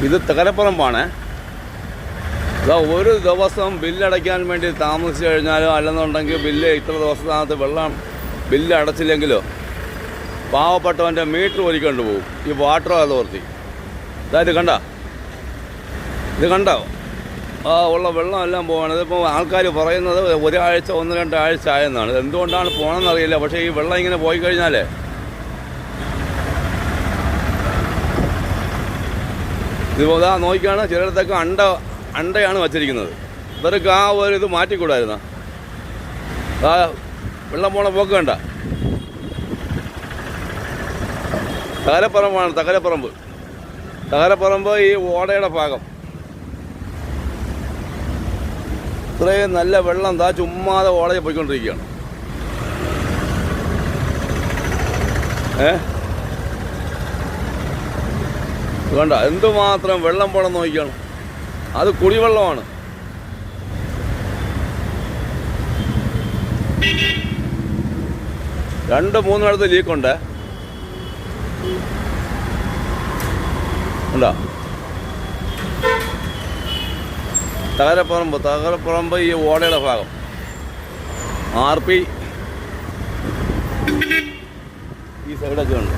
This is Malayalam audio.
ഇത് തകരപ്പറമ്പാണ്. ഇതാ ഒരു ദിവസം ബില്ലടയ്ക്കാൻ വേണ്ടി താമസിച്ച് കഴിഞ്ഞാലോ അല്ലെന്നുണ്ടെങ്കിൽ ഇത്ര ദിവസത്തിനകത്ത് ബില്ല് അടച്ചില്ലെങ്കിലോ പാവപ്പെട്ടവൻ്റെ മീറ്റർ ഒലിക്കൊണ്ട് പോകും ഈ വാട്ടർ അതോറിറ്റി. അതായത് ഇത് കണ്ടോ ഉള്ള വെള്ളമെല്ലാം പോവാണ്. ഇതിപ്പോൾ ആൾക്കാർ പറയുന്നത് ഒരാഴ്ച 1-2 ആഴ്ച ആയെന്നാണ്. എന്തുകൊണ്ടാണ് പോകണമെന്നറിയില്ല. പക്ഷേ ഈ വെള്ളം ഇങ്ങനെ പോയി കഴിഞ്ഞാലേ ഇതിപ്പോൾ ഇതാ നോക്കിയാണ് ചിലയിടത്തൊക്കെ അണ്ടയാണ് വച്ചിരിക്കുന്നത്. ഇവർക്ക് ആ ഒരു ഇത് മാറ്റിക്കൂടായിരുന്ന വെള്ളം പോണ പോക്ക് വേണ്ട. തകരപ്പറമ്പ് ഈ ഓടയുടെ ഭാഗം. ഇത്രയും നല്ല വെള്ളം ചുമ്മാതെ ഓടയിൽ പോയിക്കൊണ്ടിരിക്കുകയാണ്. വേണ്ട എന്തുമാത്രം വെള്ളം പോണം നോക്കിയാണ്. അത് കുടിവെള്ളമാണ്. രണ്ട് മൂന്നിടത്ത് ലീക്കുണ്ട്. ഉണ്ടോ? തകരപ്പറമ്പ് ഈ ഓടയുടെ ഭാഗം. RP ഈ സൈഡൊക്കെ ഉണ്ട്.